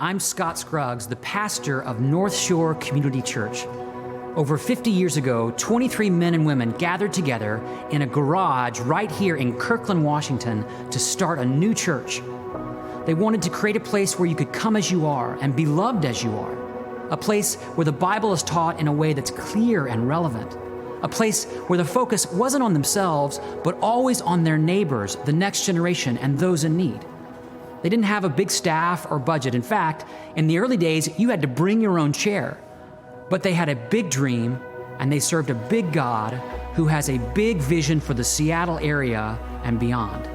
I'm Scott Scruggs, the pastor of Northshore Community Church. Over 50 years ago, 23 men and women gathered together in a garage right here in Kirkland, Washington, to start a new church. They wanted to create a place where you could come as you are and be loved as you are. A place where the Bible is taught in a way that's clear and relevant. A place where the focus wasn't on themselves, but always on their neighbors, the next generation, and those in need. They didn't have a big staff or budget. In fact, in the early days, you had to bring your own chair. But they had a big dream, and they served a big God who has a big vision for the Seattle area and beyond.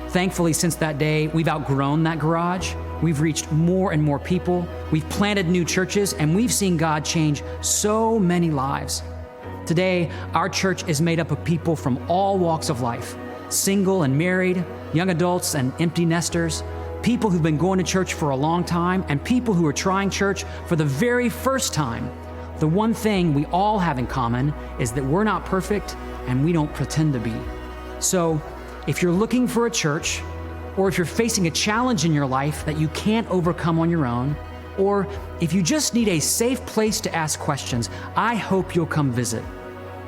Thankfully, since that day, we've outgrown that garage. We've reached more and more people. We've planted new churches, and we've seen God change so many lives. Today, our church is made up of people from all walks of life, single and married, young adults and empty nesters, people who've been going to church for a long time, and people who are trying church for the very first time. The one thing we all have in common is that we're not perfect and we don't pretend to be. So, if you're looking for a church, or if you're facing a challenge in your life that you can't overcome on your own, or if you just need a safe place to ask questions, I hope you'll come visit.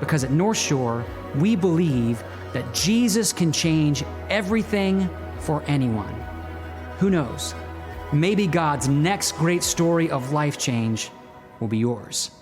Because at Northshore, we believe that Jesus can change everything for anyone. Who knows? Maybe God's next great story of life change will be yours.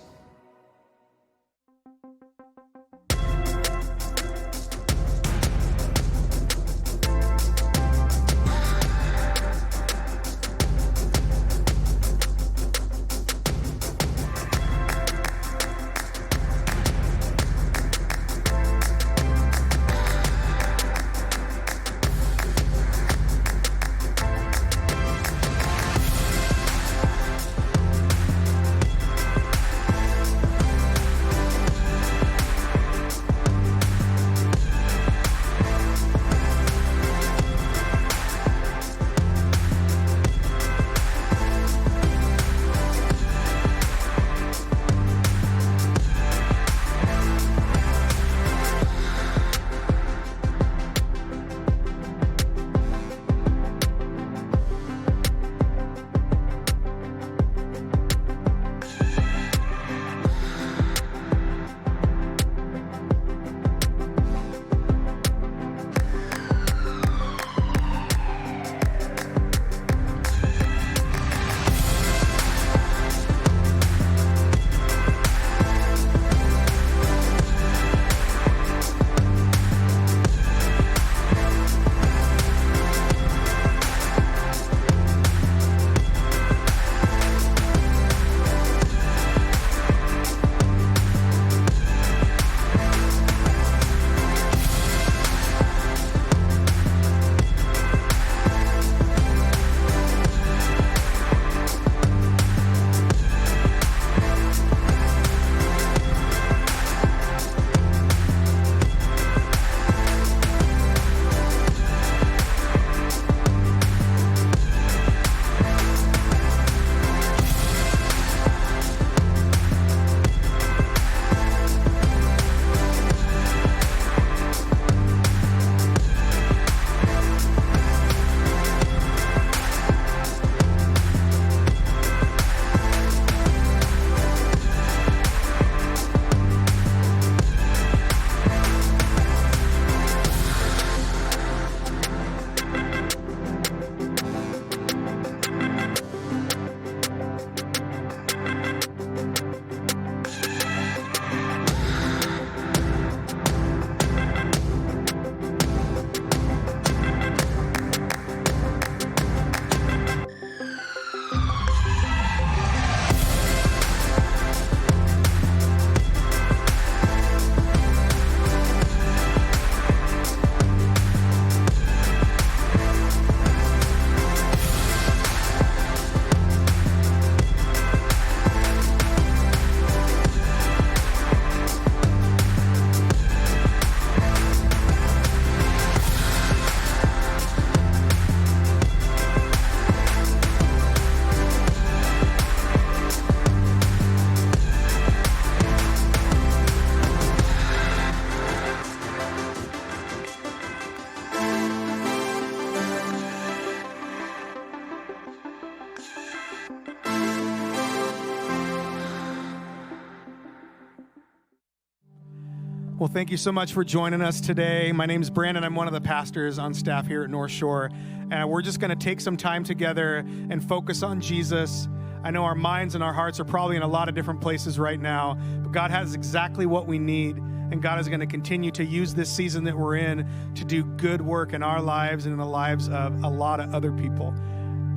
Well, thank you so much for joining us today. My name's Brandon. I'm one of the pastors on staff here at Northshore. And we're just going to take some time together and focus on Jesus. I know our minds and our hearts are probably in a lot of different places right now, but God has exactly what we need. And God is going to continue to use this season that we're in to do good work in our lives and in the lives of a lot of other people.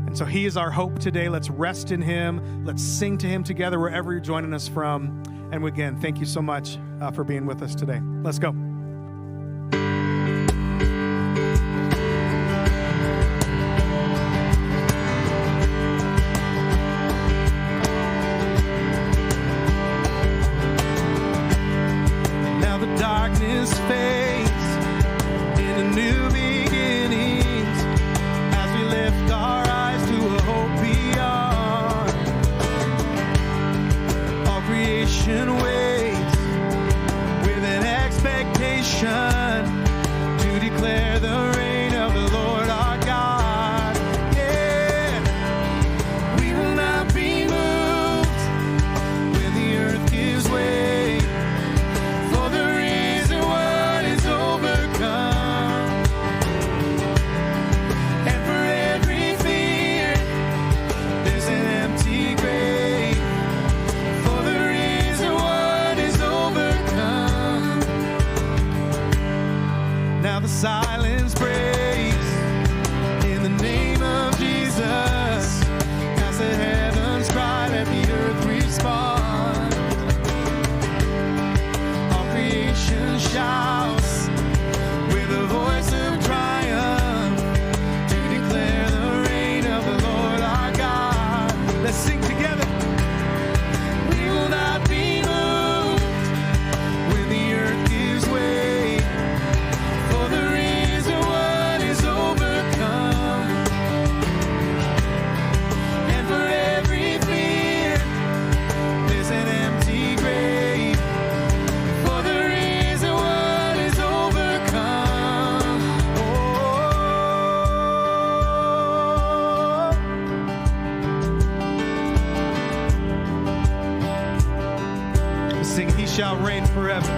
And so he is our hope today. Let's rest in him. Let's sing to him together wherever you're joining us from. And again, thank you so much for being with us today. Let's go. Now the darkness fades into new beginnings as we lift our eyes to a hope beyond. All creation waits with an expectation to declare the reign of the Lord our God. Yeah, we will not be moved when the earth gives way, for there is what is overcome. And for every fear, there's an empty grave, for there is what is overcome. Now the silence breaks in the name of Jesus, as the heavens cry, let the earth respond. All creation shouts with a voice of triumph to declare the reign of the Lord our God. Let's sing together. We will not be moved when the earth gives way, for there is what is overcome. And for every fear, there's an empty grave, for there is what is overcome. Oh. Sing, he shall reign forever.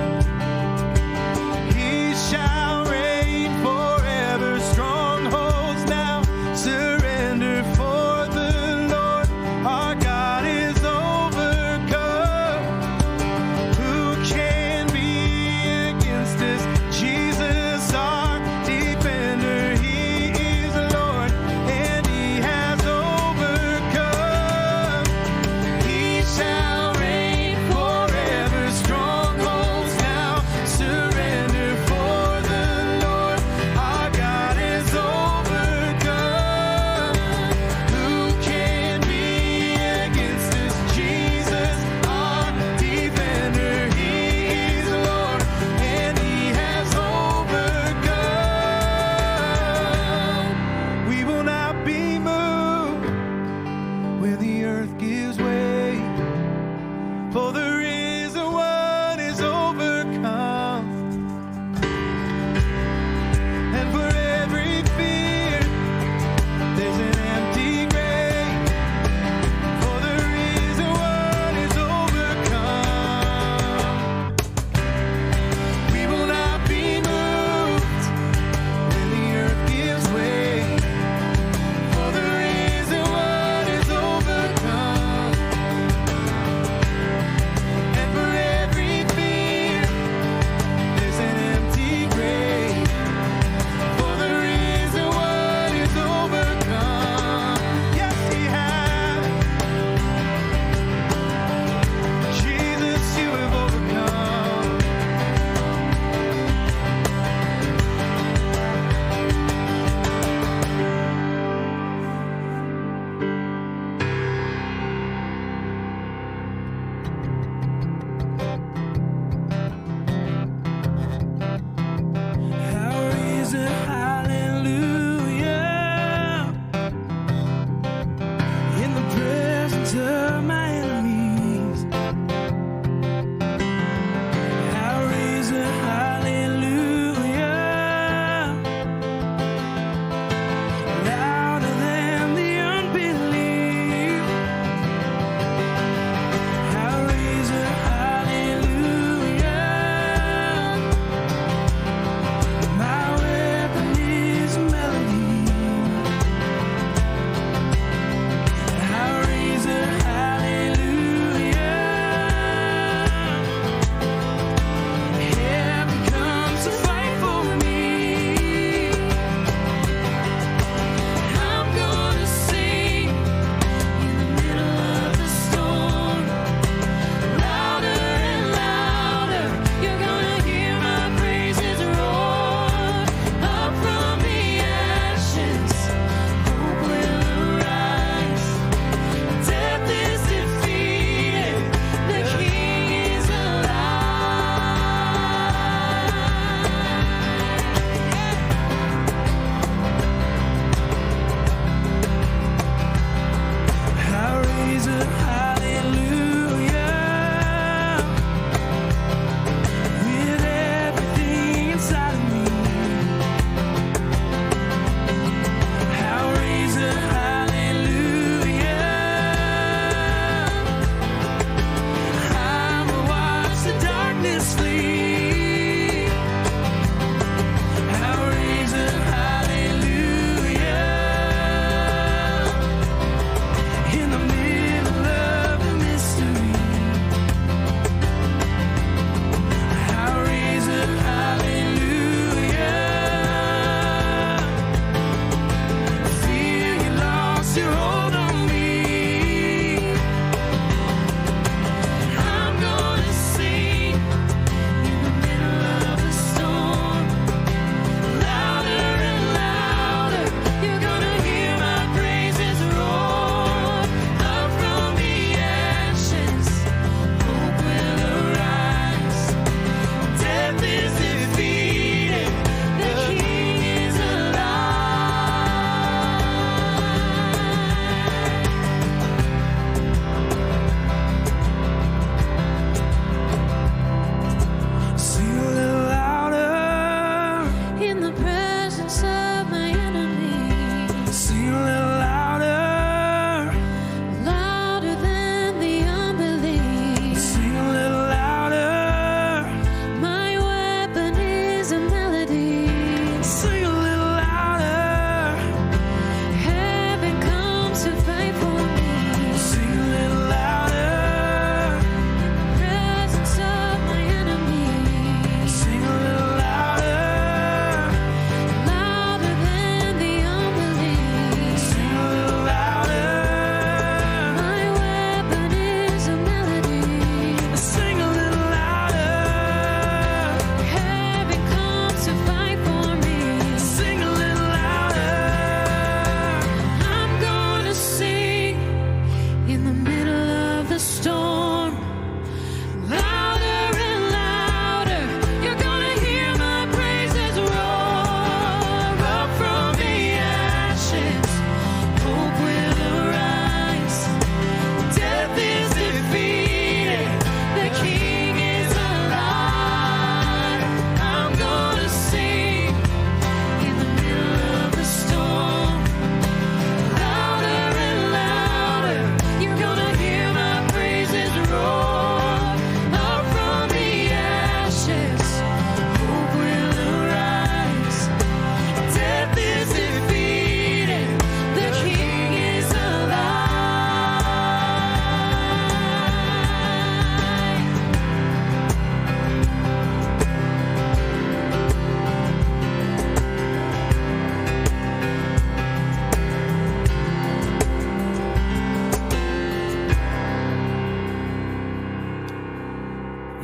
He shall reign forever. Strongholds now surrender, for the Lord our God is overcome. Who can be against us? Jesus our defender. He is Lord and he has overcome. He shall reign forever. Strongholds now surrender, for the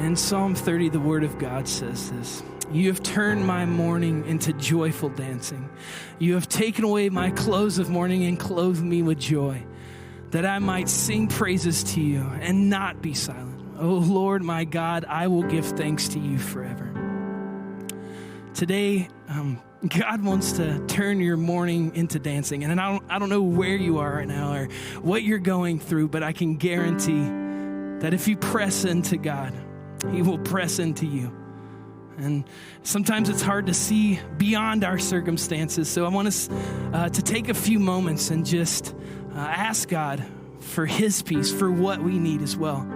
In Psalm 30, the word of God says this: "You have turned my mourning into joyful dancing. You have taken away my clothes of mourning and clothed me with joy, that I might sing praises to you and not be silent. O Lord, my God, I will give thanks to you forever." Today, God wants to turn your mourning into dancing. And I don't know where you are right now or what you're going through, but I can guarantee that if you press into God, He will press into you. And sometimes it's hard to see beyond our circumstances. So I want us to take a few moments and just ask God for His peace, for what we need as well.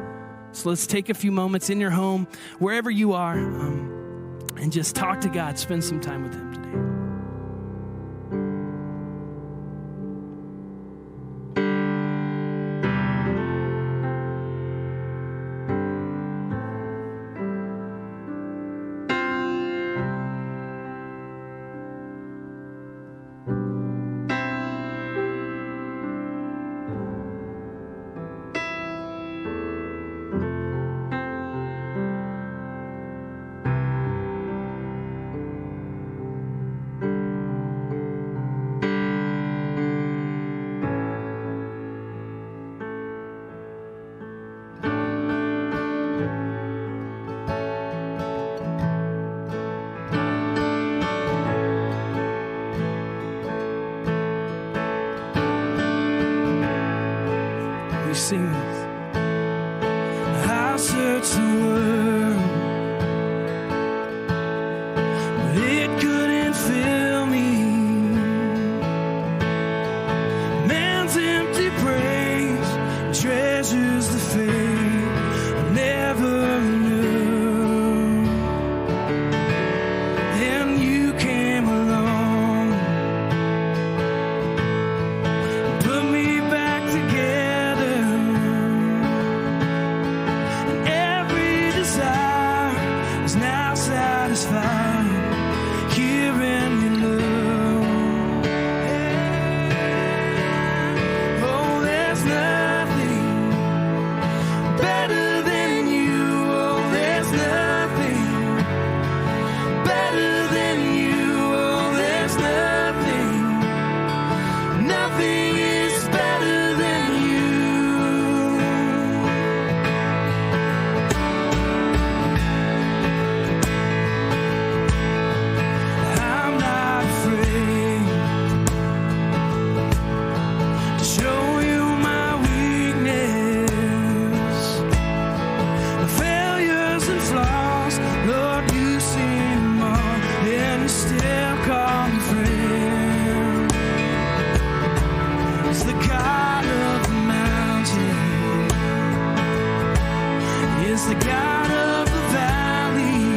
So let's take a few moments in your home, wherever you are, and just talk to God. Spend some time with Him today. We sing this. I search the world, but it couldn't fill me. Man's empty praise treasures the faith I never knew. Then you came along, put me back together. Is now satisfied here in your love. Oh, there's nothing better than you. Oh, there's nothing better than you. Oh, there's nothing is better than you. Show you my weakness, my failures and flaws. Lord, you see them all, and you still call me friend. It's the God of the mountain, it's the God of the valley.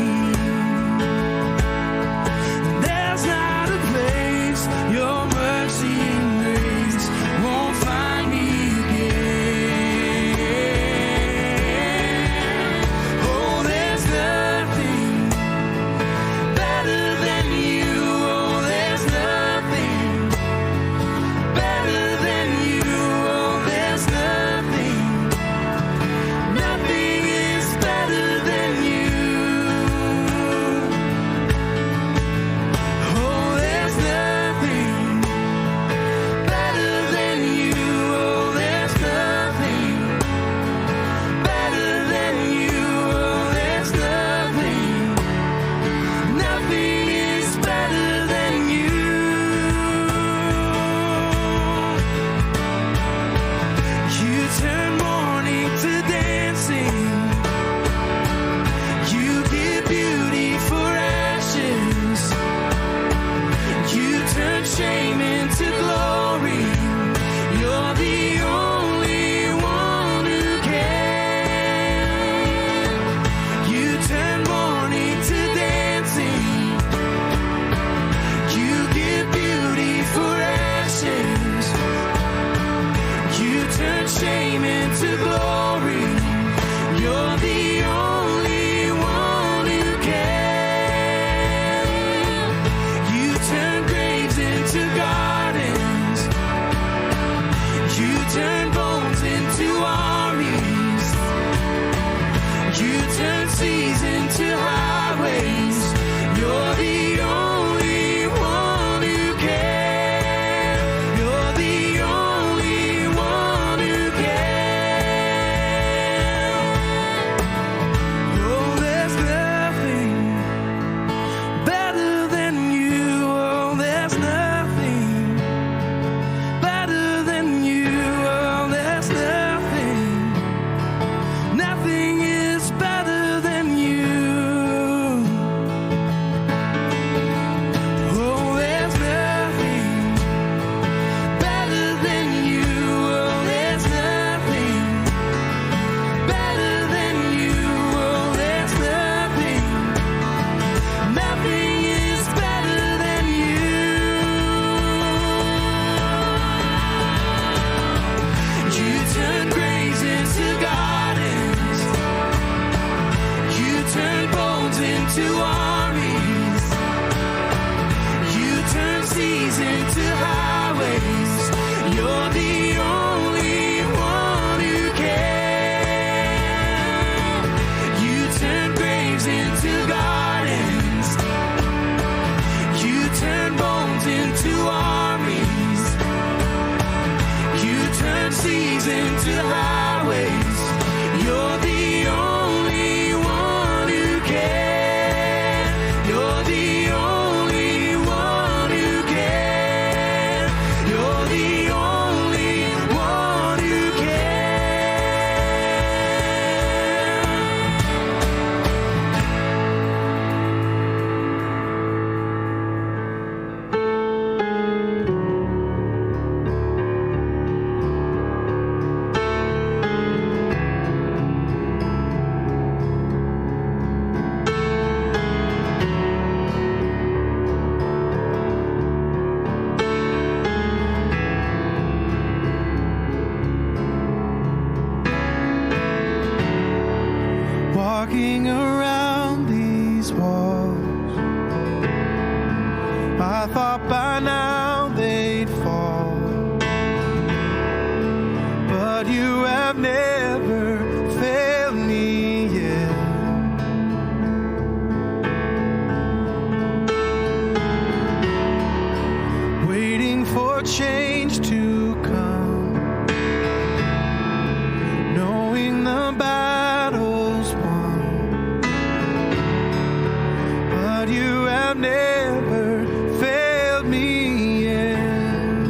And there's not a place your mercy and grace won't find me again. Oh, there's nothing better than you. Oh, there's nothing better than you. Oh, there's nothing is better than you. Oh, there's nothing better than you. Oh, there's nothing better than you. Oh, there's nothing is better than you. You turn mourning to dancing. You give beauty for ashes. You turn shame into glory. You're the only one who can. You turn mourning to dancing. You give beauty for ashes. You turn shame into glory. You're the only one who can. You turn graves into gardens. seas into highways. You're the only one who can. You're the only one who can. Oh, there's nothing better than you. Oh, there's nothing better than you. Oh, there's nothing. Nothing is better than you. Oh, there's nothing better than you. Oh, there's nothing better than you. Oh, there's nothing. Nothing is better than you. You turn graves into gardens. You turn bones into armies. You turn seas into highways. You're the only one who can. You turn graves into gardens. You turn bones into armies. You turn seas into highways. You're the only one who can. You're the only one who can. You're the only one who can. Walking around these walls, I thought by now they'd fall, but you have never failed me yet. Waiting for change to come, knowing the battle's won, but you have never failed me yet.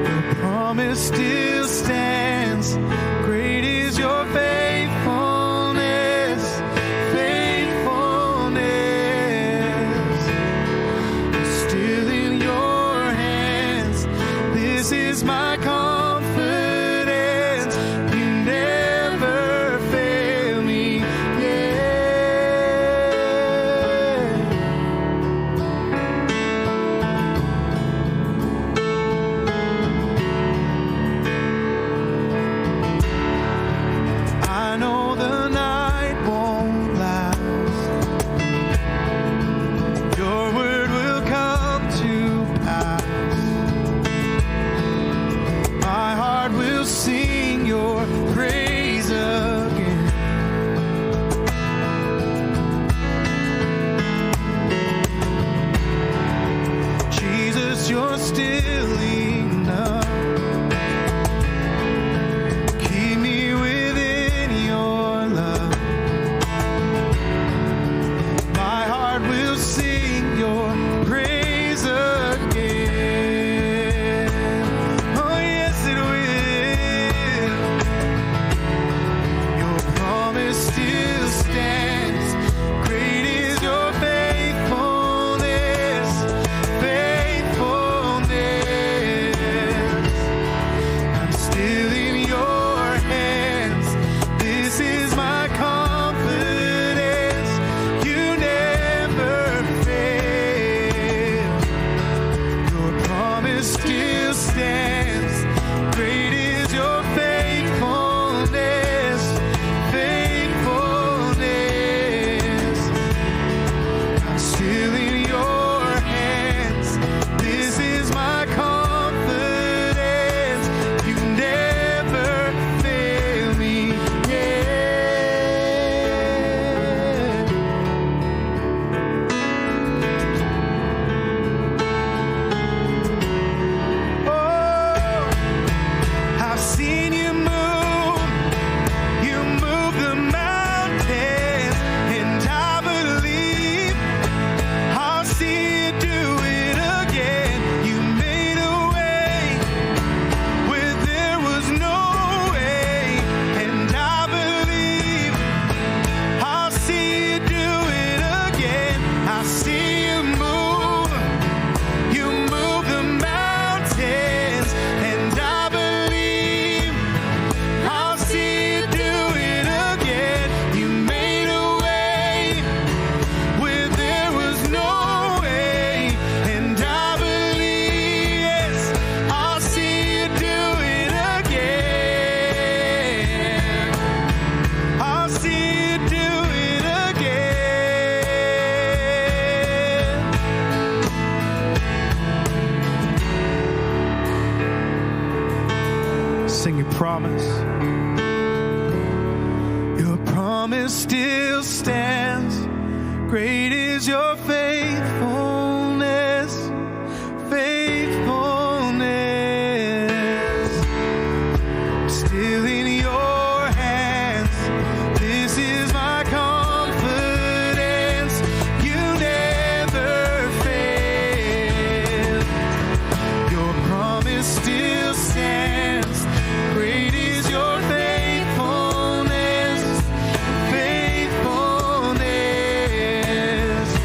The promise still stands. Great is your faithfulness, faithfulness. promise. Your promise still stands. Great is your faithfulness, faithfulness. Still in your hands, this is my confidence. You never fail. Your promise still stands. Great is your faithfulness, faithfulness.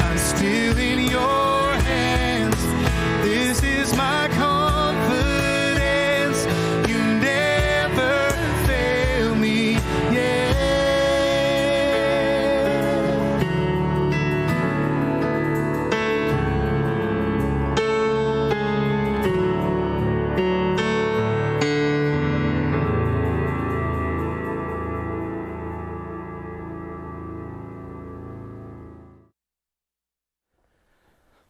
I'm still in your hands. This is my confidence. You never fail me yet.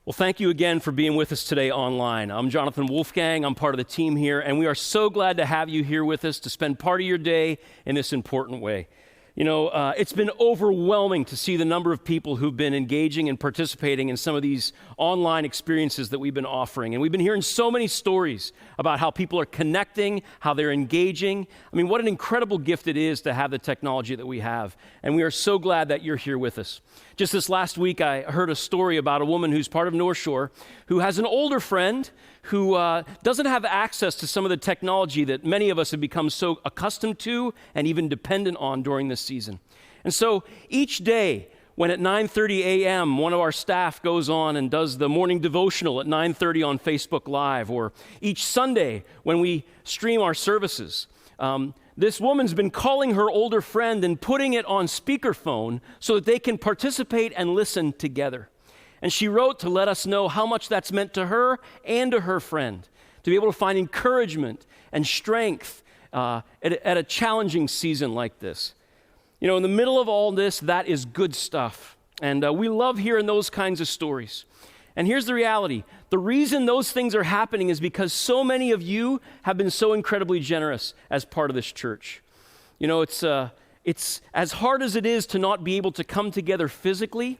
Well, thank you again for being with us today online. I'm Jonathan Wolfgang. I'm part of the team here, and we are so glad to have you here with us to spend part of your day in this important way. You know, it's been overwhelming to see the number of people who've been engaging and participating in some of these online experiences that we've been offering. And we've been hearing so many stories about how people are connecting, how they're engaging. I mean, what an incredible gift it is to have the technology that we have. And we are so glad that you're here with us. Just this last week, I heard a story about a woman who's part of Northshore who has an older friend who doesn't have access to some of the technology that many of us have become so accustomed to and even dependent on during this season. And so each day, when at 9:30 a.m. one of our staff goes on and does the morning devotional at 9:30 on Facebook Live, or each Sunday when we stream our services, this woman's been calling her older friend and putting it on speakerphone so that they can participate and listen together. And she wrote to let us know how much that's meant to her and to her friend, to be able to find encouragement and strength at a challenging season like this. You know, in the middle of all this, that is good stuff. And we love hearing those kinds of stories. And here's the reality. The reason those things are happening is because so many of you have been so incredibly generous as part of this church. You know, it's as hard as it is to not be able to come together physically.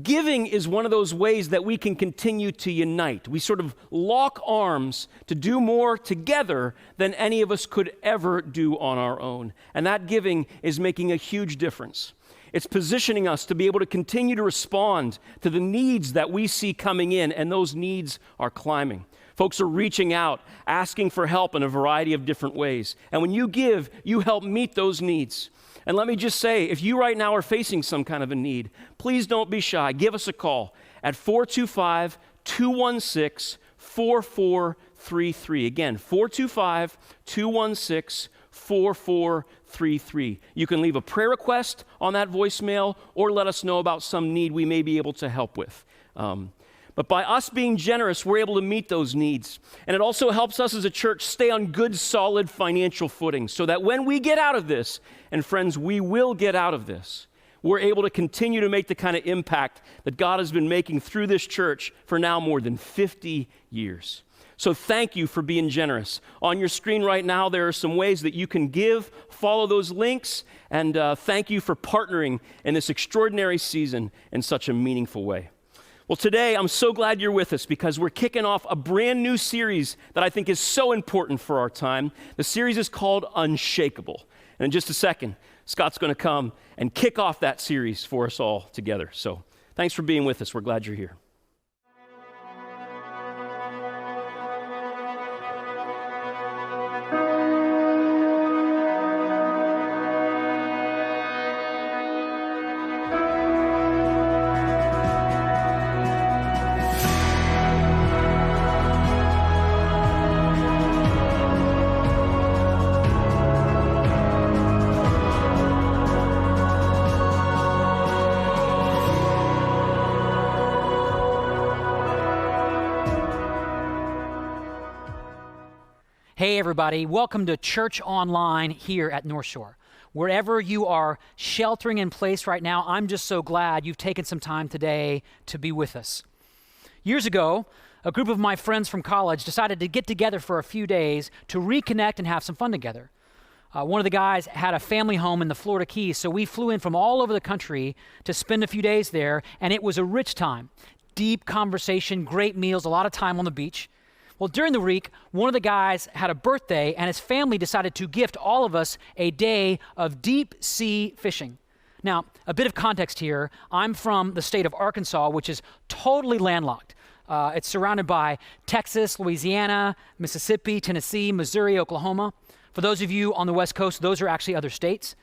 Giving is one of those ways that we can continue to unite. We sort of lock arms to do more together than any of us could ever do on our own. And that giving is making a huge difference. It's positioning us to be able to continue to respond to the needs that we see coming in, and those needs are climbing. Folks are reaching out, asking for help in a variety of different ways. And when you give, you help meet those needs. And let me just say, if you right now are facing some kind of a need, please don't be shy. Give us a call at 425-216-4433. Again, 425-216-4433. You can leave a prayer request on that voicemail or let us know about some need we may be able to help with. But by us being generous, we're able to meet those needs. And it also helps us as a church stay on good, solid financial footing so that when we get out of this, and friends, we will get out of this, we're able to continue to make the kind of impact that God has been making through this church for now more than 50 years. So thank you for being generous. On your screen right now, there are some ways that you can give. Follow those links. And thank you for partnering in this extraordinary season in such a meaningful way. Well, today, I'm so glad you're with us because we're kicking off a brand new series that I think is so important for our time. The series is called Unshakable. And in just a second, Scott's going to come and kick off that series for us all together. So thanks for being with us. We're glad you're here. Hey everybody, welcome to Church Online here at Northshore. Wherever you are sheltering in place right now, I'm just so glad you've taken some time today to be with us. Years ago, a group of my friends from college decided to get together for a few days to reconnect and have some fun together. One of the guys had a family home in the Florida Keys, so we flew in from all over the country to spend a few days there, and it was a rich time. Deep conversation, great meals, a lot of time on the beach. Well, during the week, one of the guys had a birthday, and his family decided to gift all of us a day of deep sea fishing. Now, a bit of context here. I'm from the state of Arkansas, which is totally landlocked. It's surrounded by Texas, Louisiana, Mississippi, Tennessee, Missouri, Oklahoma. For those of you on the West Coast, those are actually other states.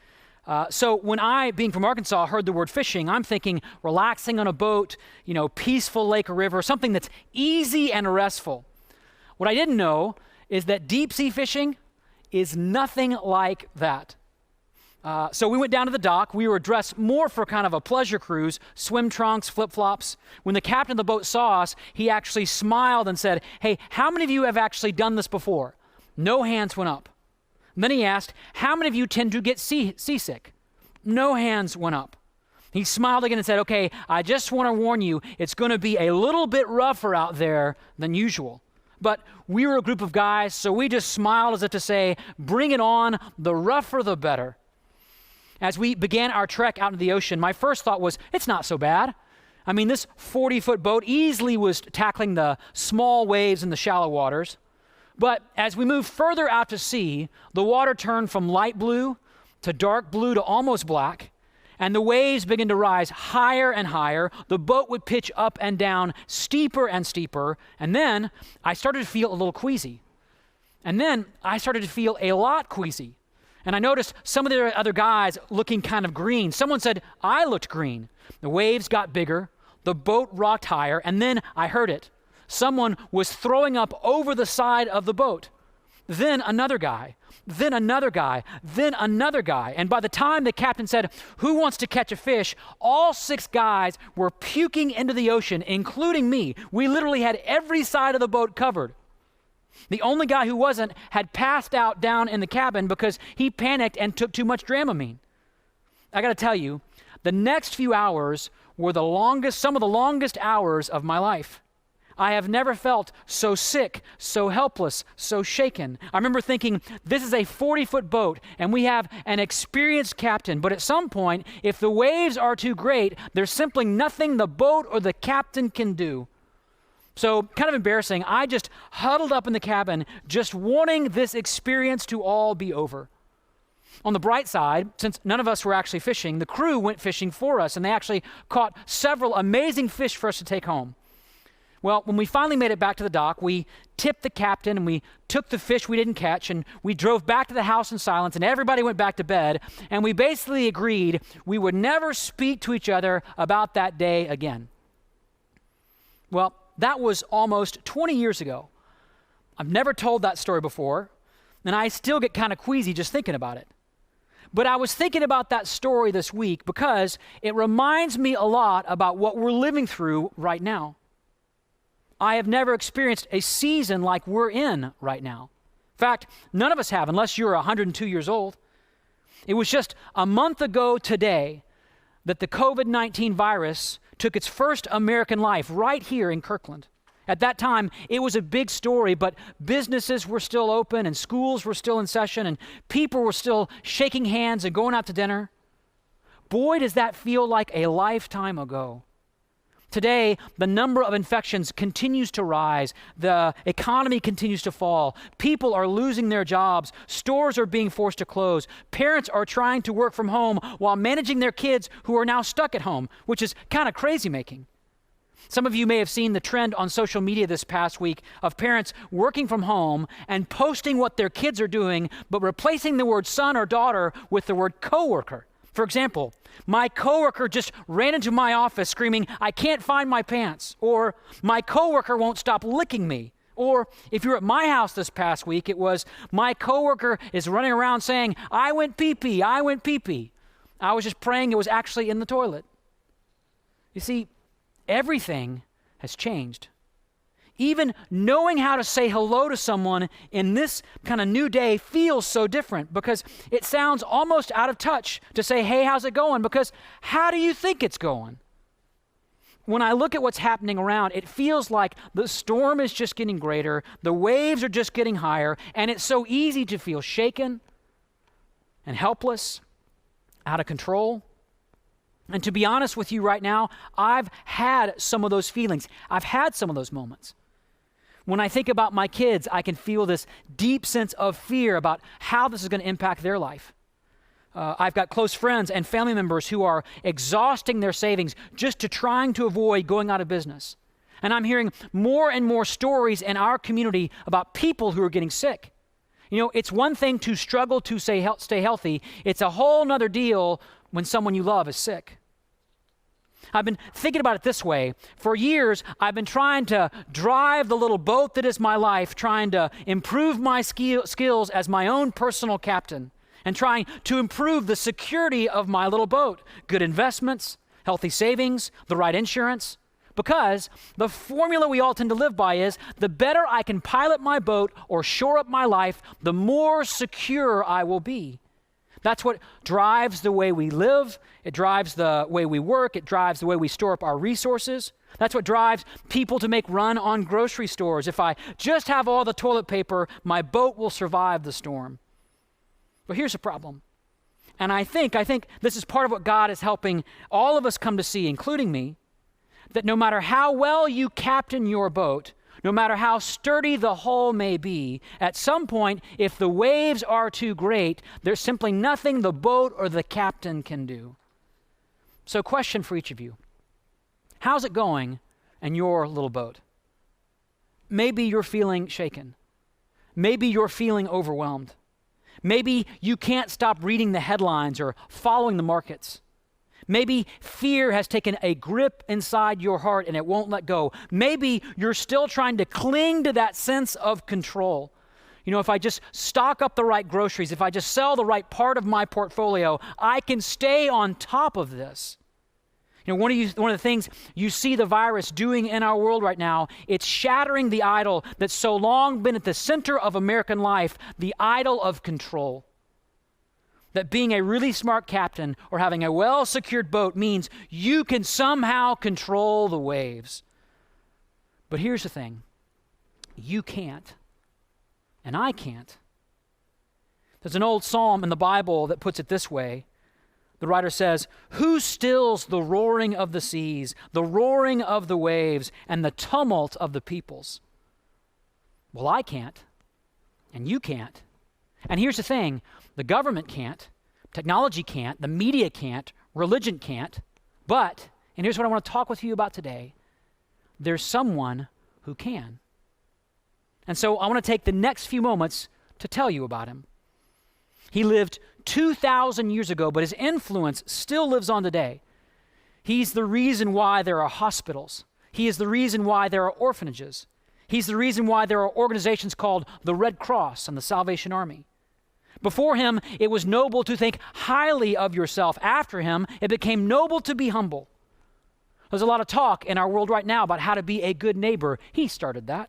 So when I, being from Arkansas, heard the word fishing, I'm thinking relaxing on a boat, peaceful lake or river, something that's easy and restful. What I didn't know is that deep sea fishing is nothing like that. So we went down to the dock. We were dressed more for kind of a pleasure cruise, swim trunks, flip-flops. When the captain of the boat saw us, he actually smiled and said, "Hey, how many of you have actually done this before?" No hands went up. And then he asked, "How many of you tend to get seasick?" No hands went up. He smiled again and said, "Okay, I just want to warn you, it's going to be a little bit rougher out there than usual." But we were a group of guys, so we just smiled as if to say, "Bring it on, the rougher the better." As we began our trek out into the ocean, my first thought was, it's not so bad. I mean, this 40-foot boat easily was tackling the small waves in the shallow waters. But as we moved further out to sea, the water turned from light blue to dark blue to almost black, and the waves began to rise higher and higher. The boat would pitch up and down, steeper and steeper, and then I started to feel a little queasy. And then I started to feel a lot queasy. And I noticed some of the other guys looking kind of green. Someone said, I looked green. The waves got bigger, the boat rocked higher, and then I heard it. Someone was throwing up over the side of the boat. Then another guy, then another guy, then another guy. And by the time the captain said, "Who wants to catch a fish?" all 6 guys were puking into the ocean, including me. We literally had every side of the boat covered. The only guy who wasn't had passed out down in the cabin because he panicked and took too much Dramamine. I got to tell you, the next few hours were some of the longest hours of my life. I have never felt so sick, so helpless, so shaken. I remember thinking, this is a 40-foot boat, and we have an experienced captain, but at some point, if the waves are too great, there's simply nothing the boat or the captain can do. So, kind of embarrassing, I just huddled up in the cabin, just wanting this experience to all be over. On the bright side, since none of us were actually fishing, the crew went fishing for us, and they actually caught several amazing fish for us to take home. Well, when we finally made it back to the dock, we tipped the captain and we took the fish we didn't catch and we drove back to the house in silence and everybody went back to bed, and we basically agreed we would never speak to each other about that day again. Well, that was almost 20 years ago. I've never told that story before, and I still get kind of queasy just thinking about it. But I was thinking about that story this week because it reminds me a lot about what we're living through right now. I have never experienced a season like we're in right now. In fact, none of us have, unless you're 102 years old. It was just a month ago today that the COVID-19 virus took its first American life right here in Kirkland. At that time, it was a big story, but businesses were still open and schools were still in session and people were still shaking hands and going out to dinner. Boy, does that feel like a lifetime ago. Today, the number of infections continues to rise. The economy continues to fall. People are losing their jobs. Stores are being forced to close. Parents are trying to work from home while managing their kids who are now stuck at home, which is kind of crazy making. Some of you may have seen the trend on social media this past week of parents working from home and posting what their kids are doing, but replacing the word son or daughter with the word coworker. For example, my coworker just ran into my office screaming, "I can't find my pants," or "My coworker won't stop licking me." Or if you were at my house this past week, it was, "My coworker is running around saying, 'I went pee-pee, I went pee-pee.'" I was just praying it was actually in the toilet. You see, everything has changed. Even knowing how to say hello to someone in this kind of new day feels so different because it sounds almost out of touch to say, "Hey, how's it going?" Because how do you think it's going? when I look at what's happening around, it feels like the storm is just getting greater, the waves are just getting higher, and it's so easy to feel shaken and helpless, out of control. And to be honest with you right now, I've had some of those feelings. I've had some of those moments. When I think about my kids, I can feel this deep sense of fear about how this is going to impact their life. I've got close friends and family members who are exhausting their savings just to trying to avoid going out of business. And I'm hearing more and more stories in our community about people who are getting sick. You know, it's one thing to struggle to stay healthy. It's a whole nother deal when someone you love is sick. I've been thinking about it this way. For years, I've been trying to drive the little boat that is my life, trying to improve my skills as my own personal captain, and trying to improve the security of my little boat. Good investments, healthy savings, the right insurance. Because the formula we all tend to live by is the better I can pilot my boat or shore up my life, the more secure I will be. That's what drives the way we live. It drives the way we work. It drives the way we store up our resources. That's what drives people to make run on grocery stores. If I just have all the toilet paper, my boat will survive the storm. But here's the problem. And I think this is part of what God is helping all of us come to see, including me, that no matter how well you captain your boat, no matter how sturdy the hull may be, at some point, if the waves are too great, there's simply nothing the boat or the captain can do. So, question for each of you. How's it going in your little boat? Maybe you're feeling shaken. Maybe you're feeling overwhelmed. Maybe you can't stop reading the headlines or following the markets. Maybe fear has taken a grip inside your heart and it won't let go. Maybe you're still trying to cling to that sense of control. You know, if I just stock up the right groceries, if I just sell the right part of my portfolio, I can stay on top of this. You know, one of the things you see the virus doing in our world right now, it's shattering the idol that's so long been at the center of American life, the idol of control. That being a really smart captain or having a well-secured boat means you can somehow control the waves. But here's the thing. You can't. And I can't. There's an old psalm in the Bible that puts it this way. The writer says, "Who stills the roaring of the seas, the roaring of the waves, and the tumult of the peoples?" Well, I can't. And you can't. And here's the thing. The government can't, technology can't, the media can't, religion can't, but, and here's what I want to talk with you about today, there's someone who can. And so I want to take the next few moments to tell you about him. He lived 2,000 years ago, but his influence still lives on today. He's the reason why there are hospitals. He is the reason why there are orphanages. He's the reason why there are organizations called the Red Cross and the Salvation Army. Before him, it was noble to think highly of yourself. After him, it became noble to be humble. There's a lot of talk in our world right now about how to be a good neighbor. He started that.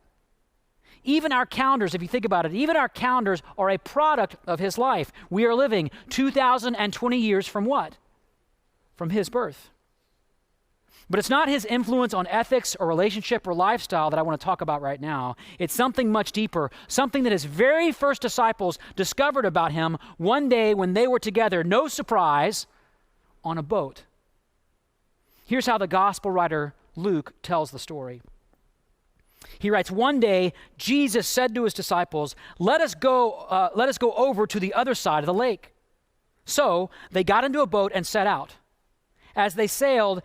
Even our calendars, if you think about it, even our calendars are a product of his life. We are living 2,020 years from what? From his birth. But it's not his influence on ethics or relationship or lifestyle that I want to talk about right now. It's something much deeper, something that his very first disciples discovered about him one day when they were together, no surprise, on a boat. Here's how the gospel writer Luke tells the story. He writes, "One day Jesus said to his disciples, let us go over to the other side of the lake." So they got into a boat and set out. As they sailed,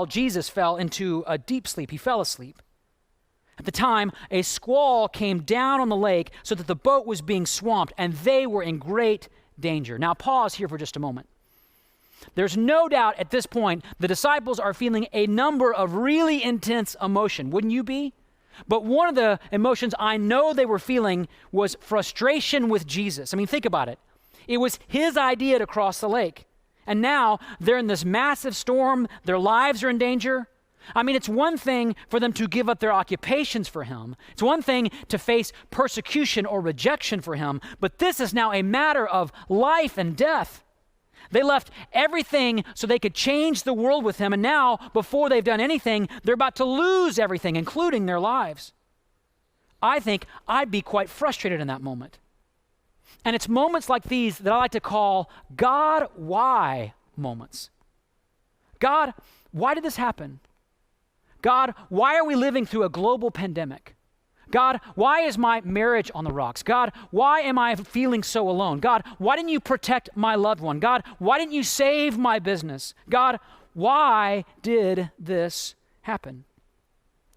Jesus fell into a deep sleep. He fell asleep. At the time, a squall came down on the lake so that the boat was being swamped, and they were in great danger. Now pause here for just a moment. There's no doubt at this point the disciples are feeling a number of really intense emotion. Wouldn't you be? But one of the emotions I know they were feeling was frustration with Jesus. I mean, think about it. It was his idea to cross the lake. And now they're in this massive storm. Their lives are in danger. I mean, it's one thing for them to give up their occupations for him. It's one thing to face persecution or rejection for him. But this is now a matter of life and death. They left everything so they could change the world with him. And now, before they've done anything, they're about to lose everything, including their lives. I think I'd be quite frustrated in that moment. And it's moments like these that I like to call God, why moments. God, why did this happen? God, why are we living through a global pandemic? God, why is my marriage on the rocks? God, why am I feeling so alone? God, why didn't you protect my loved one? God, why didn't you save my business? God, why did this happen?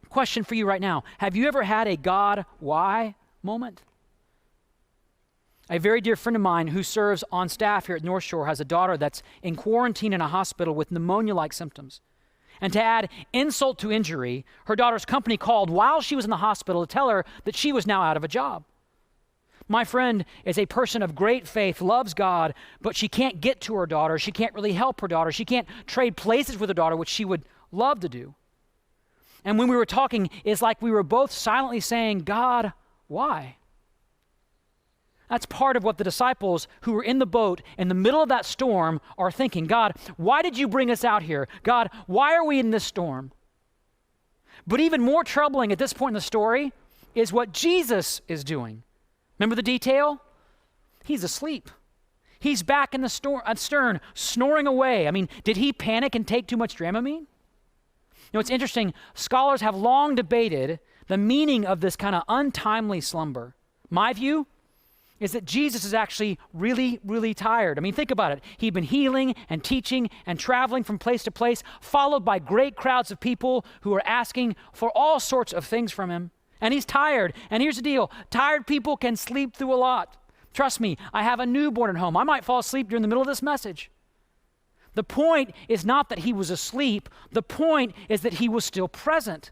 Question for you right now. Have you ever had a God, why moment? A very dear friend of mine who serves on staff here at Northshore has a daughter that's in quarantine in a hospital with pneumonia-like symptoms. And to add insult to injury, her daughter's company called while she was in the hospital to tell her that she was now out of a job. My friend is a person of great faith, loves God, but she can't get to her daughter. She can't really help her daughter. She can't trade places with her daughter, which she would love to do. And when we were talking, it's like we were both silently saying, God, why? That's part of what the disciples who were in the boat in the middle of that storm are thinking. God, why did you bring us out here? God, why are we in this storm? But even more troubling at this point in the story is what Jesus is doing. Remember the detail? He's asleep. He's back in the stern, snoring away. I mean, did he panic and take too much Dramamine? You know, it's interesting. Scholars have long debated the meaning of this kind of untimely slumber. My view is that Jesus is actually really, really tired. I mean, think about it. He'd been healing and teaching and traveling from place to place, followed by great crowds of people who are asking for all sorts of things from him. And he's tired. And here's the deal. Tired people can sleep through a lot. Trust me, I have a newborn at home. I might fall asleep during the middle of this message. The point is not that he was asleep. The point is that he was still present.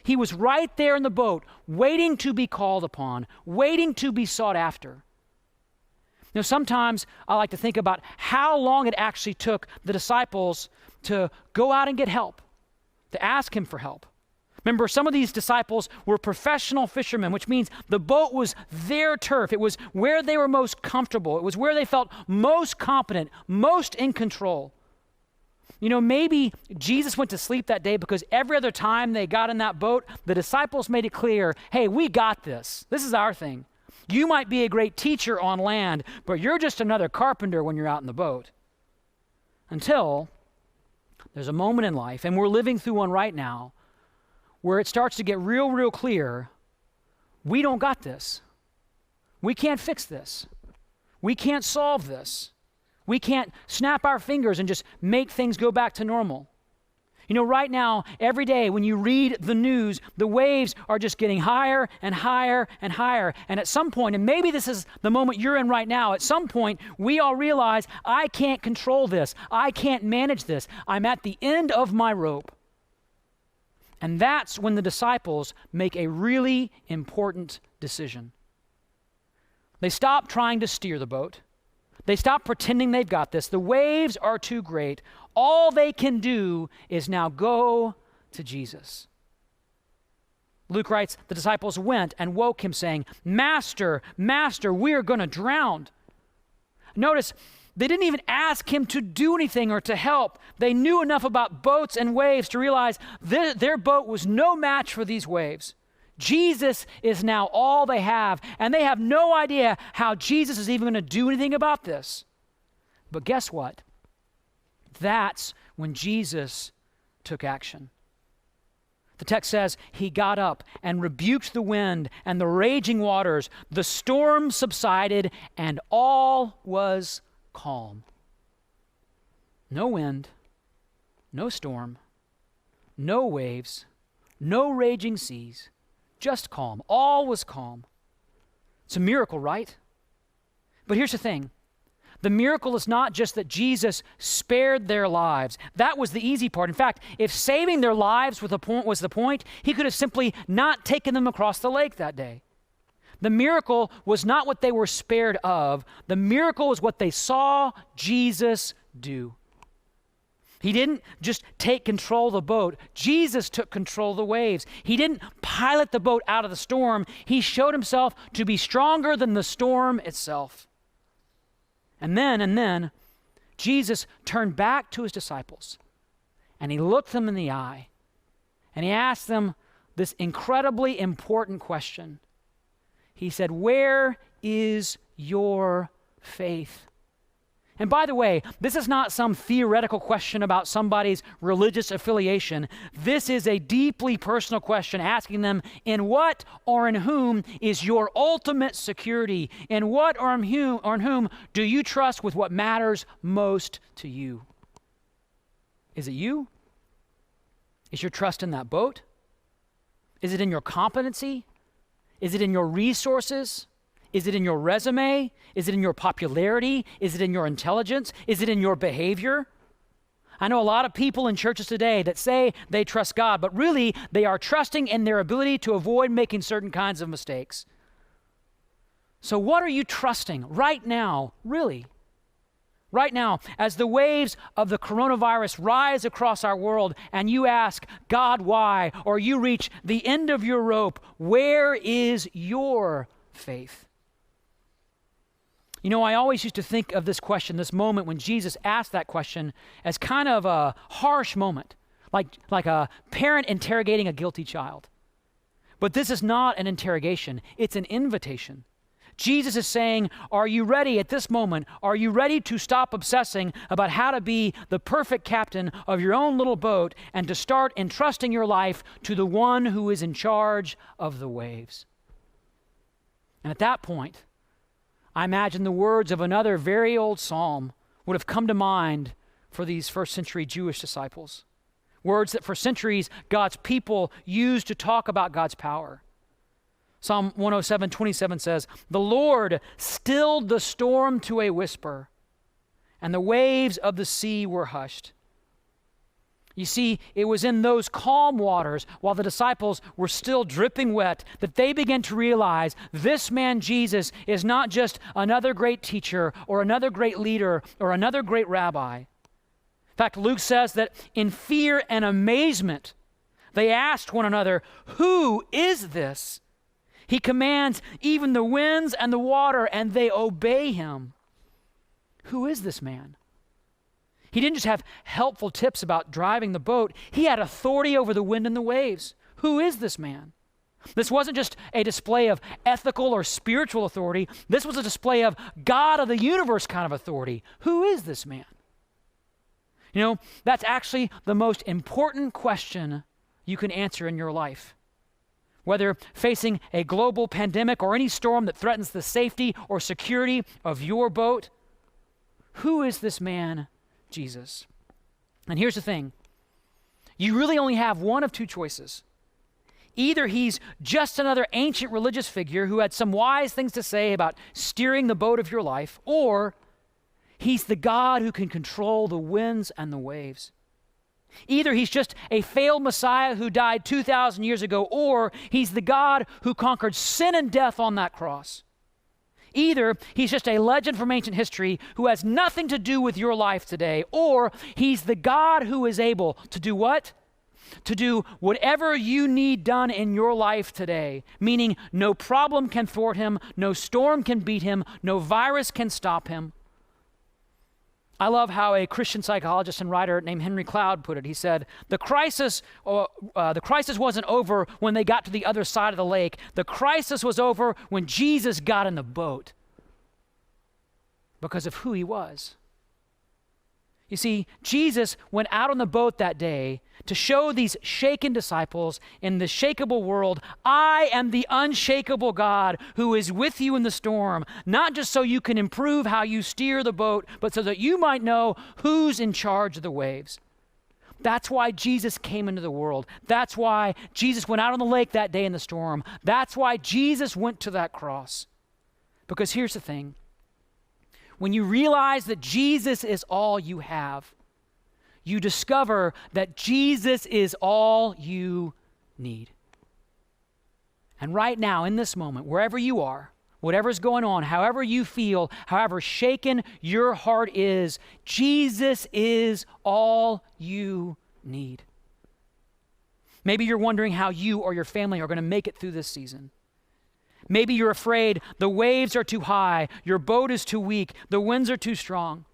He was right there in the boat, waiting to be called upon, waiting to be sought after. Now, sometimes I like to think about how long it actually took the disciples to go out and get help, to ask him for help. Remember, some of these disciples were professional fishermen, which means the boat was their turf. It was where they were most comfortable. It was where they felt most competent, most in control. You know, maybe Jesus went to sleep that day because every other time they got in that boat, the disciples made it clear, hey, we got this. This is our thing. You might be a great teacher on land, but you're just another carpenter when you're out in the boat. Until there's a moment in life, and we're living through one right now, where it starts to get real clear, we don't got this. We can't fix this. We can't solve this. We can't snap our fingers and just make things go back to normal. You know, right now, every day when you read the news, the waves are just getting higher and higher and higher. And at some point, and maybe this is the moment you're in right now, at some point, we all realize, I can't control this. I can't manage this. I'm at the end of my rope. And that's when the disciples make a really important decision. They stop trying to steer the boat. They stop pretending they've got this. The waves are too great. All they can do is now go to Jesus. Luke writes, the disciples went and woke him saying, Master, Master, we are going to drown. Notice, they didn't even ask him to do anything or to help. They knew enough about boats and waves to realize their boat was no match for these waves. Jesus is now all they have, and they have no idea how Jesus is even going to do anything about this. But guess what? That's when Jesus took action. The text says, he got up and rebuked the wind and the raging waters. The storm subsided, and all was calm. No wind, no storm, no waves, no raging seas. Just calm. All was calm. It's a miracle, right? But here's the thing. The miracle is not just that Jesus spared their lives. That was the easy part. In fact, if saving their lives was the point, he could have simply not taken them across the lake that day. The miracle was not what they were spared of. The miracle was what they saw Jesus do. He didn't just take control of the boat. Jesus took control of the waves. He didn't pilot the boat out of the storm. He showed himself to be stronger than the storm itself. And then, Jesus turned back to his disciples and he looked them in the eye and he asked them this incredibly important question. He said, "Where is your faith?" And by the way, this is not some theoretical question about somebody's religious affiliation. This is a deeply personal question asking them, in what or in whom is your ultimate security? In what or in whom do you trust with what matters most to you? Is it you? Is your trust in that boat? Is it in your competency? Is it in your resources? Is it in your resume? Is it in your popularity? Is it in your intelligence? Is it in your behavior? I know a lot of people in churches today that say they trust God, but really they are trusting in their ability to avoid making certain kinds of mistakes. So what are you trusting right now, really? Right now, as the waves of the coronavirus rise across our world and you ask, God, why? Or you reach the end of your rope, where is your faith? You know, I always used to think of this question, this moment when Jesus asked that question, as kind of a harsh moment, like a parent interrogating a guilty child. But this is not an interrogation, it's an invitation. Jesus is saying, are you ready at this moment? Are you ready to stop obsessing about how to be the perfect captain of your own little boat and to start entrusting your life to the one who is in charge of the waves? And at that point, I imagine the words of another very old psalm would have come to mind for these first century Jewish disciples. Words that for centuries God's people used to talk about God's power. Psalm 107:27 says, "The Lord stilled the storm to a whisper, and the waves of the sea were hushed." You see, it was in those calm waters, while the disciples were still dripping wet, that they began to realize this man Jesus is not just another great teacher or another great leader or another great rabbi. In fact, Luke says that in fear and amazement, they asked one another, "Who is this? He commands even the winds and the water, and they obey him." Who is this man? He didn't just have helpful tips about driving the boat. He had authority over the wind and the waves. Who is this man? This wasn't just a display of ethical or spiritual authority. This was a display of God of the universe kind of authority. Who is this man? You know, that's actually the most important question you can answer in your life. Whether facing a global pandemic or any storm that threatens the safety or security of your boat, who is this man, Jesus? And here's the thing. You really only have one of two choices. Either he's just another ancient religious figure who had some wise things to say about steering the boat of your life, or he's the God who can control the winds and the waves. Either he's just a failed Messiah who died 2,000 years ago, or he's the God who conquered sin and death on that cross. Either he's just a legend from ancient history who has nothing to do with your life today, or he's the God who is able to do what? To do whatever you need done in your life today, meaning no problem can thwart him, no storm can beat him, no virus can stop him. I love how a Christian psychologist and writer named Henry Cloud put it. He said, the crisis wasn't over when they got to the other side of the lake. The crisis was over when Jesus got in the boat because of who he was. You see, Jesus went out on the boat that day to show these shaken disciples in the shakeable world, I am the unshakable God who is with you in the storm, not just so you can improve how you steer the boat, but so that you might know who's in charge of the waves. That's why Jesus came into the world. That's why Jesus went out on the lake that day in the storm. That's why Jesus went to that cross. Because here's the thing. When you realize that Jesus is all you have, you discover that Jesus is all you need. And right now, in this moment, wherever you are, whatever's going on, however you feel, however shaken your heart is, Jesus is all you need. Maybe you're wondering how you or your family are going to make it through this season. Maybe you're afraid the waves are too high, your boat is too weak, the winds are too strong.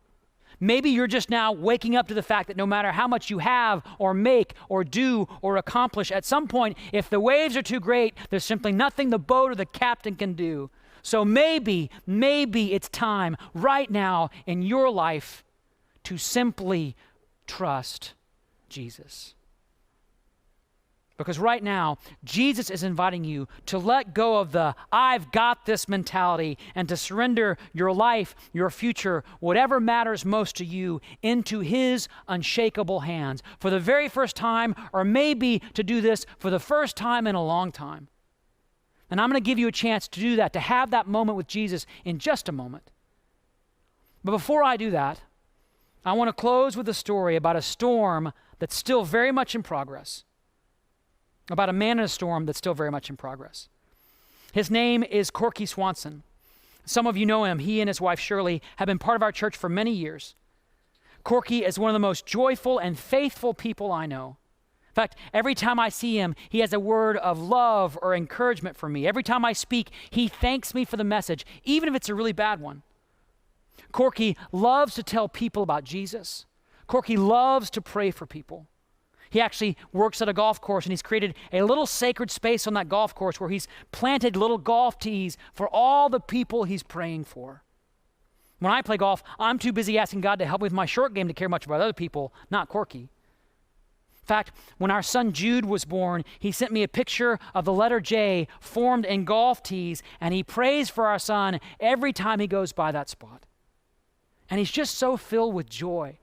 Maybe you're just now waking up to the fact that no matter how much you have or make or do or accomplish, at some point, if the waves are too great, there's simply nothing the boat or the captain can do. So maybe it's time right now in your life to simply trust Jesus. Because right now, Jesus is inviting you to let go of the I've got this mentality and to surrender your life, your future, whatever matters most to you into his unshakable hands for the very first time, or maybe to do this for the first time in a long time. And I'm going to give you a chance to do that, to have that moment with Jesus in just a moment. But before I do that, I want to close with a story about a storm that's still very much in progress. About a man in a storm that's still very much in progress. His name is Corky Swanson. Some of you know him. He and his wife Shirley have been part of our church for many years. Corky is one of the most joyful and faithful people I know. In fact, every time I see him, he has a word of love or encouragement for me. Every time I speak, he thanks me for the message, even if it's a really bad one. Corky loves to tell people about Jesus. Corky loves to pray for people. He actually works at a golf course, and he's created a little sacred space on that golf course where he's planted little golf tees for all the people he's praying for. When I play golf, I'm too busy asking God to help me with my short game to care much about other people, not Corky. In fact, when our son Jude was born, he sent me a picture of the letter J formed in golf tees, and he prays for our son every time he goes by that spot. And he's just so filled with joy.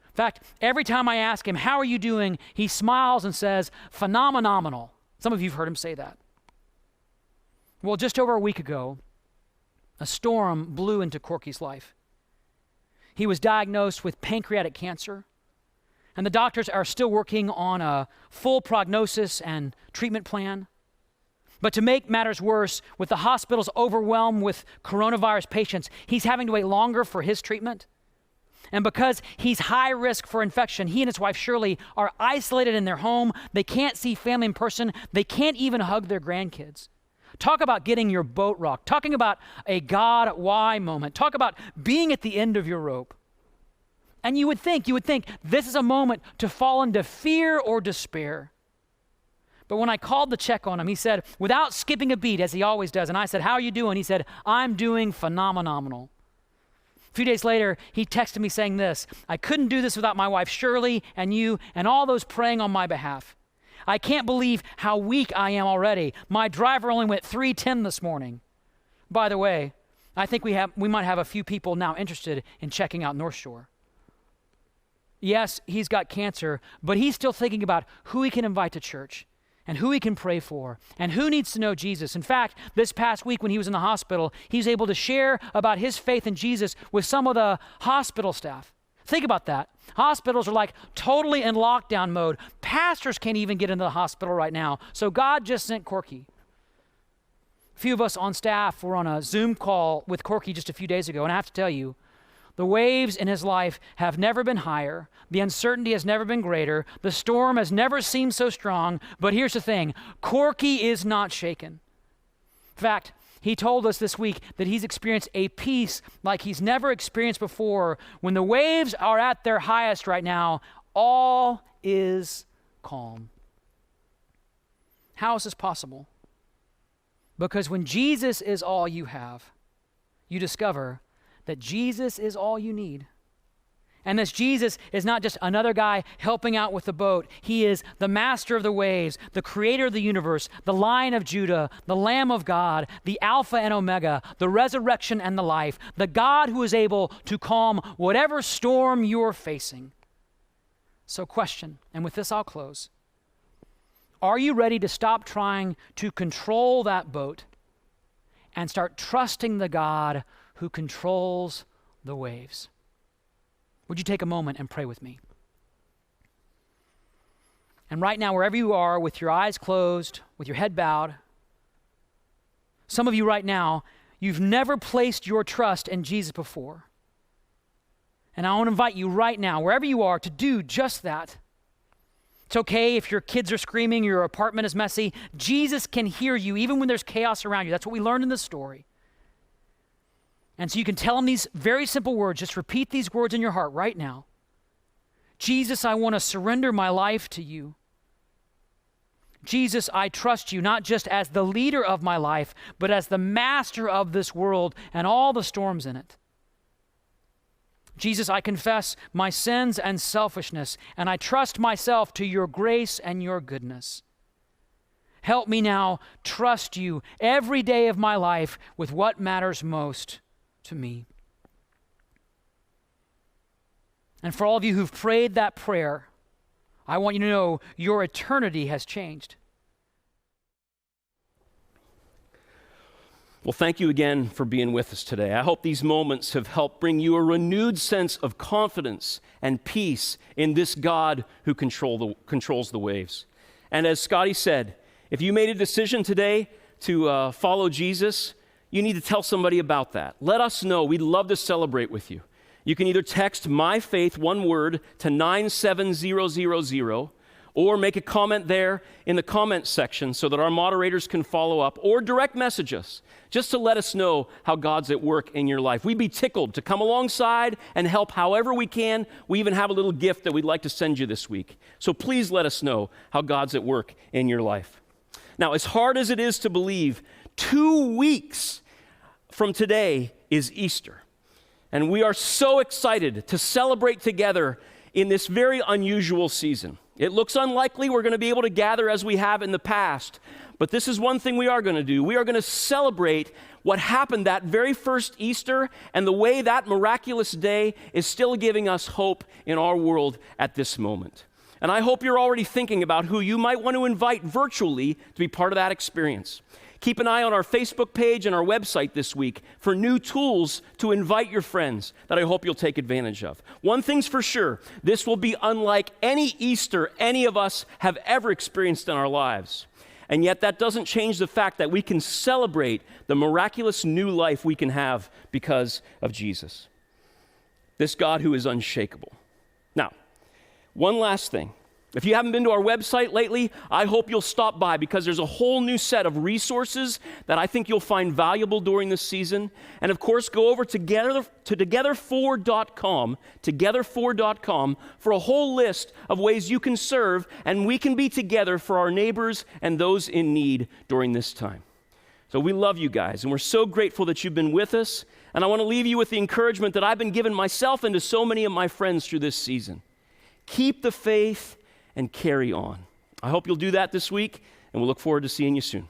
In fact, every time I ask him, how are you doing? He smiles and says, phenomenal. Some of you have heard him say that. Well, just over a week ago, a storm blew into Corky's life. He was diagnosed with pancreatic cancer, and the doctors are still working on a full prognosis and treatment plan. But to make matters worse, with the hospitals overwhelmed with coronavirus patients, he's having to wait longer for his treatment. And because he's high risk for infection, he and his wife Shirley are isolated in their home. They can't see family in person. They can't even hug their grandkids. Talk about getting your boat rocked. Talking about a God, why moment. Talk about being at the end of your rope. And you would think this is a moment to fall into fear or despair. But when I called to check on him, he said, without skipping a beat, as he always does, and I said, how are you doing? He said, I'm doing phenomenal. A few days later, he texted me saying this, I couldn't do this without my wife Shirley and you and all those praying on my behalf. I can't believe how weak I am already. My driver only went 310 this morning. By the way, I think we might have a few people now interested in checking out Northshore. Yes, he's got cancer, but he's still thinking about who he can invite to church and who he can pray for, and who needs to know Jesus. In fact, this past week when he was in the hospital, he was able to share about his faith in Jesus with some of the hospital staff. Think about that. Hospitals are like totally in lockdown mode. Pastors can't even get into the hospital right now, so God just sent Corky. A few of us on staff were on a Zoom call with Corky just a few days ago, and I have to tell you, the waves in his life have never been higher. The uncertainty has never been greater. The storm has never seemed so strong. But here's the thing, Corky is not shaken. In fact, he told us this week that he's experienced a peace like he's never experienced before. When the waves are at their highest right now, all is calm. How is this possible? Because when Jesus is all you have, you discover that Jesus is all you need. And this Jesus is not just another guy helping out with the boat. He is the master of the waves, the creator of the universe, the Lion of Judah, the Lamb of God, the Alpha and Omega, the resurrection and the life, the God who is able to calm whatever storm you're facing. So question, and with this I'll close. Are you ready to stop trying to control that boat and start trusting the God who controls the waves? Would you take a moment and pray with me? And right now, wherever you are, with your eyes closed, with your head bowed, some of you right now, you've never placed your trust in Jesus before. And I want to invite you right now, wherever you are, to do just that. It's okay if your kids are screaming, your apartment is messy. Jesus can hear you even when there's chaos around you. That's what we learned in this story. And so you can tell him these very simple words. Just repeat these words in your heart right now. Jesus, I want to surrender my life to you. Jesus, I trust you not just as the leader of my life, but as the master of this world and all the storms in it. Jesus, I confess my sins and selfishness, and I trust myself to your grace and your goodness. Help me now trust you every day of my life with what matters most to me. And for all of you who've prayed that prayer, I want you to know your eternity has changed. Well, thank you again for being with us today. I hope these moments have helped bring you a renewed sense of confidence and peace in this God who controls the waves. And as Scotty said, if you made a decision today to follow Jesus, you need to tell somebody about that. Let us know. We'd love to celebrate with you. You can either text My Faith, one word, to 97000, or make a comment there in the comment section so that our moderators can follow up, or direct message us just to let us know how God's at work in your life. We'd be tickled to come alongside and help however we can. We even have a little gift that we'd like to send you this week. So please let us know how God's at work in your life. Now, as hard as it is to believe, 2 weeks from today is Easter. And we are so excited to celebrate together in this very unusual season. It looks unlikely we're going to be able to gather as we have in the past, but this is one thing we are going to do. We are going to celebrate what happened that very first Easter and the way that miraculous day is still giving us hope in our world at this moment. And I hope you're already thinking about who you might want to invite virtually to be part of that experience. Keep an eye on our Facebook page and our website this week for new tools to invite your friends that I hope you'll take advantage of. One thing's for sure, this will be unlike any Easter any of us have ever experienced in our lives. And yet that doesn't change the fact that we can celebrate the miraculous new life we can have because of Jesus. This God who is unshakable. Now, one last thing. If you haven't been to our website lately, I hope you'll stop by because there's a whole new set of resources that I think you'll find valuable during this season. And of course, go over to together4.com for a whole list of ways you can serve and we can be together for our neighbors and those in need during this time. So we love you guys and we're so grateful that you've been with us. And I want to leave you with the encouragement that I've been given myself and to so many of my friends through this season. Keep the faith and carry on. I hope you'll do that this week, and we'll look forward to seeing you soon.